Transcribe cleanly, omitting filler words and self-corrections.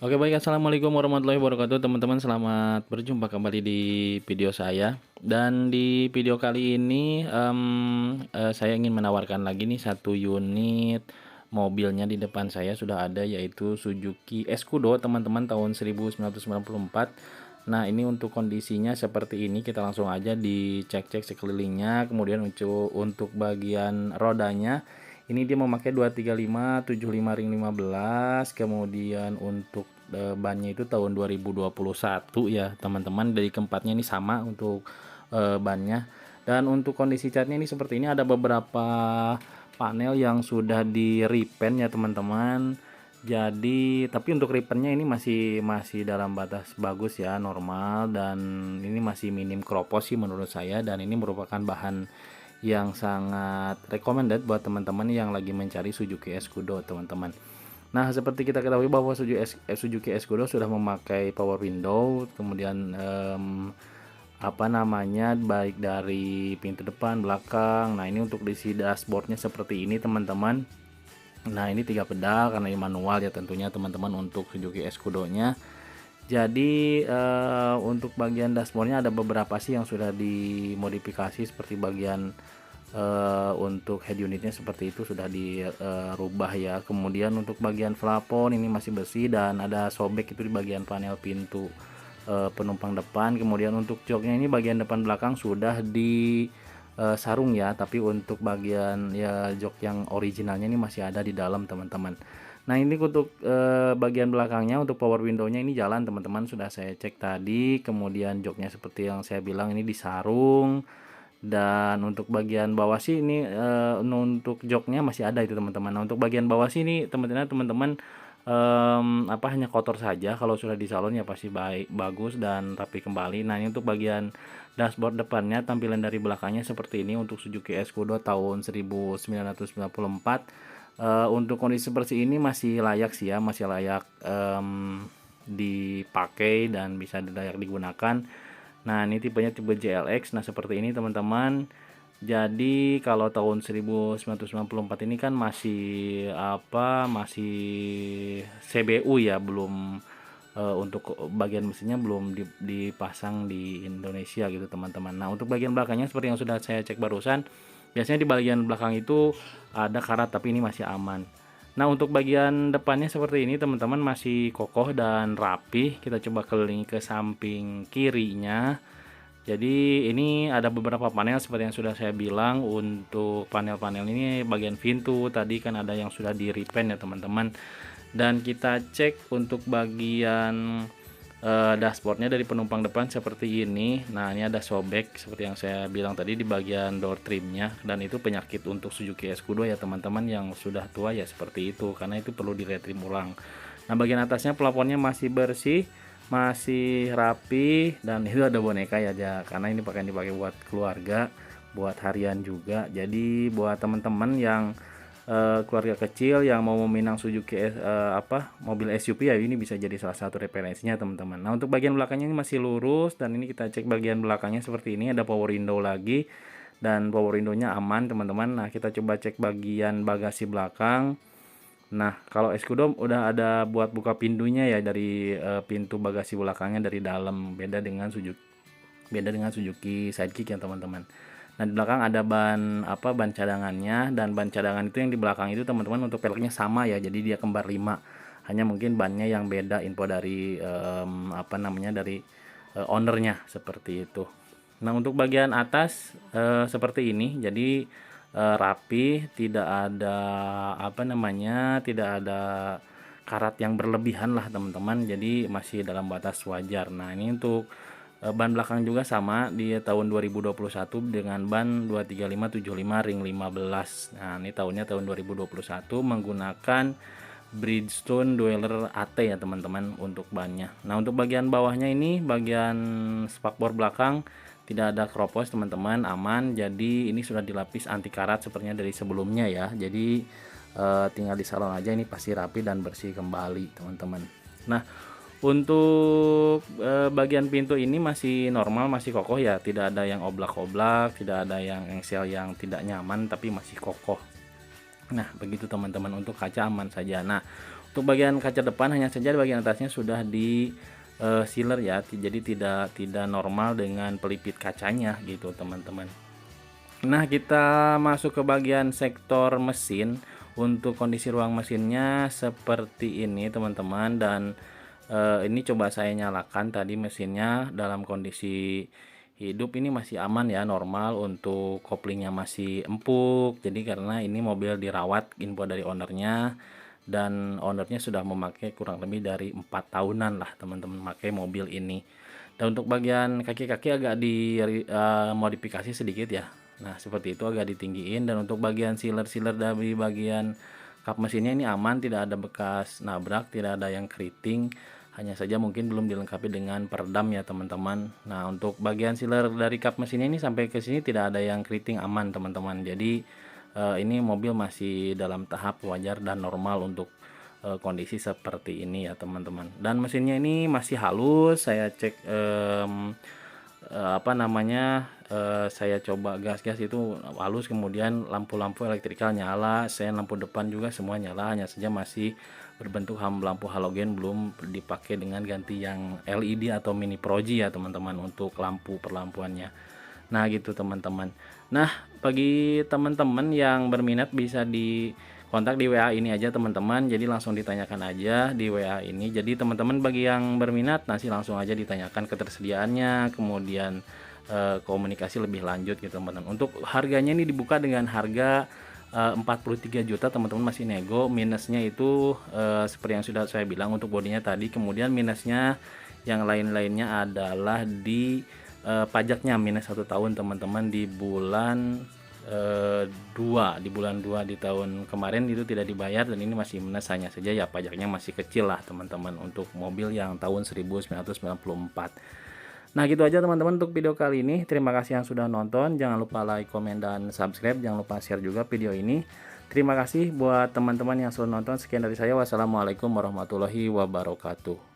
Oke baik, assalamualaikum warahmatullahi wabarakatuh teman-teman, selamat berjumpa kembali di video saya. Dan di video kali ini saya ingin menawarkan lagi nih satu unit mobilnya. Di depan saya sudah ada, yaitu Suzuki Escudo teman-teman, tahun 1994. Nah, ini untuk kondisinya seperti ini, kita langsung aja dicek-cek sekelilingnya. Kemudian untuk bagian rodanya, ini dia memakai 235 75 ring 15. Kemudian untuk bannya itu tahun 2021 ya teman-teman. Dari keempatnya ini sama untuk bannya. Dan untuk kondisi catnya ini seperti ini, ada beberapa panel yang sudah di repaint ya teman-teman. Jadi tapi untuk repaintnya ini masih dalam batas bagus ya, normal, dan ini masih minim kropos sih menurut saya. Dan ini merupakan bahan yang sangat recommended buat teman-teman yang lagi mencari Suzuki Escudo teman-teman. Nah, seperti kita ketahui bahwa Suzuki Escudo sudah memakai power window, kemudian baik dari pintu depan, belakang. Nah, ini untuk isi dashboardnya seperti ini teman-teman. Nah, ini 3 pedal karena ini manual ya tentunya teman-teman untuk Suzuki Escudo-nya. Jadi untuk bagian dashboardnya ada beberapa sih yang sudah dimodifikasi, seperti bagian untuk head unitnya seperti itu sudah dirubah ya. Kemudian untuk bagian plafon ini masih bersih, dan ada sobek itu di bagian panel pintu penumpang depan. Kemudian untuk joknya ini bagian depan belakang sudah di sarung ya, tapi untuk bagian ya jok yang originalnya ini masih ada di dalam teman-teman. Nah, ini untuk bagian belakangnya, untuk power window-nya ini jalan teman-teman, sudah saya cek tadi. Kemudian joknya seperti yang saya bilang ini disarung. Dan untuk bagian bawah sih ini untuk joknya masih ada itu teman-teman. Nah, untuk bagian bawah sih ini teman-teman hanya kotor saja. Kalau sudah di salon ya pasti bagus dan rapi kembali. Nah, ini untuk bagian dashboard depannya, tampilan dari belakangnya seperti ini untuk Suzuki Escudo tahun 1994. Untuk kondisi seperti ini masih layak sih ya, masih layak dipakai dan bisa layak digunakan. Nah, ini tipenya tipe JLX. Nah, seperti ini teman-teman. Jadi kalau tahun 1994 ini kan masih CBU ya, belum untuk bagian mesinnya belum dipasang di Indonesia gitu teman-teman. Nah, untuk bagian belakangnya seperti yang sudah saya cek barusan, biasanya di bagian belakang itu ada karat, tapi ini masih aman. Nah, untuk bagian depannya seperti ini teman-teman, masih kokoh dan rapi. Kita coba kelilingi ke samping kirinya. Jadi ini ada beberapa panel seperti yang sudah saya bilang. Untuk panel-panel ini bagian pintu tadi kan ada yang sudah di repaint ya teman-teman. Dan kita cek untuk bagian dashboardnya dari penumpang depan seperti ini. Nah, ini ada sobek seperti yang saya bilang tadi di bagian door trimnya, dan itu penyakit untuk Suzuki Escudo ya teman-teman, yang sudah tua ya seperti itu, karena itu perlu retrim ulang. Nah, bagian atasnya plafonnya masih bersih, masih rapi, dan itu ada boneka ya, karena ini dipakai buat keluarga, buat harian juga. Jadi buat teman-teman yang keluarga kecil yang mau meminang Suzuki mobil SUV ya, ini bisa jadi salah satu referensinya teman-teman. Nah, untuk bagian belakangnya ini masih lurus, dan ini kita cek bagian belakangnya seperti ini, ada power window lagi, dan power window-nya aman teman-teman. Nah, kita coba cek bagian bagasi belakang. Nah, kalau Escudo udah ada buat buka pintunya ya, dari pintu bagasi belakangnya dari dalam, beda dengan Suzuki Sidekick ya teman-teman. Nah, di belakang ada ban cadangannya, dan ban cadangan itu yang di belakang itu teman-teman untuk peleknya sama ya, jadi dia kembar 5. Hanya mungkin bannya yang beda, info dari dari ownernya seperti itu. Nah, untuk bagian atas seperti ini, jadi rapi, tidak ada tidak ada karat yang berlebihan lah teman-teman, jadi masih dalam batas wajar. Nah, ini untuk ban belakang juga sama di tahun 2021 dengan ban 235/75 ring 15. Nah, ini tahun 2021 menggunakan Bridgestone Dweller AT ya teman-teman untuk bannya. Nah, untuk bagian bawahnya ini, bagian spakbor belakang tidak ada kropos teman-teman, aman. Jadi ini sudah dilapis anti karat sepertinya dari sebelumnya ya. Jadi tinggal di salon aja, ini pasti rapi dan bersih kembali teman-teman. Nah, untuk bagian pintu ini masih normal, masih kokoh ya, tidak ada yang oblak-oblak, tidak ada yang engsel yang tidak nyaman, tapi masih kokoh. Nah, begitu teman-teman, untuk kaca aman saja. Nah, Untuk bagian kaca depan hanya saja di bagian atasnya sudah di sealer ya, jadi tidak normal dengan pelipit kacanya gitu teman-teman. Nah, kita masuk ke bagian sektor mesin. Untuk kondisi ruang mesinnya seperti ini teman-teman, dan ini coba saya nyalakan tadi mesinnya dalam kondisi hidup ini masih aman ya, normal. Untuk koplingnya masih empuk, jadi karena ini mobil dirawat, info dari ownernya, dan ownernya sudah memakai kurang lebih dari 4 tahunan lah teman-teman memakai mobil ini. Dan untuk bagian kaki-kaki agak di modifikasi sedikit ya. Nah, seperti itu agak ditinggiin, dan untuk bagian sealer-sealer dari bagian kap mesinnya ini aman, tidak ada bekas nabrak, tidak ada yang keriting. Hanya saja mungkin belum dilengkapi dengan peredam ya teman-teman. Nah, untuk bagian sealer dari kap mesinnya ini sampai ke sini tidak ada yang keriting, aman teman-teman. Jadi ini mobil masih dalam tahap wajar dan normal untuk kondisi seperti ini ya teman-teman. Dan mesinnya ini masih halus, saya cek apa namanya, saya coba gas-gas itu halus, kemudian lampu-lampu elektrikal nyala, sen lampu depan juga semua nyala, hanya saja masih berbentuk lampu halogen, belum dipakai dengan ganti yang LED atau mini proji ya teman-teman untuk lampu perlampuannya. Nah gitu teman-teman. Nah, bagi teman-teman yang berminat bisa di kontak di WA ini aja teman-teman, jadi langsung ditanyakan aja di WA ini. Jadi teman-teman bagi yang berminat nanti langsung aja ditanyakan ketersediaannya, kemudian komunikasi lebih lanjut gitu teman-teman. Untuk harganya ini dibuka dengan harga 43 juta teman-teman, masih nego. Minusnya itu seperti yang sudah saya bilang untuk bodinya tadi, kemudian minusnya yang lain-lainnya adalah di pajaknya minus 1 tahun teman-teman di bulan 2 di tahun kemarin itu tidak dibayar, dan ini masih minus, hanya saja ya pajaknya masih kecil lah teman-teman untuk mobil yang tahun 1994. Nah gitu aja teman-teman untuk video kali ini. Terima kasih yang sudah nonton, jangan lupa like, komen, dan subscribe, jangan lupa share juga video ini. Terima kasih buat teman-teman yang sudah nonton. Sekian dari saya, wassalamualaikum warahmatullahi wabarakatuh.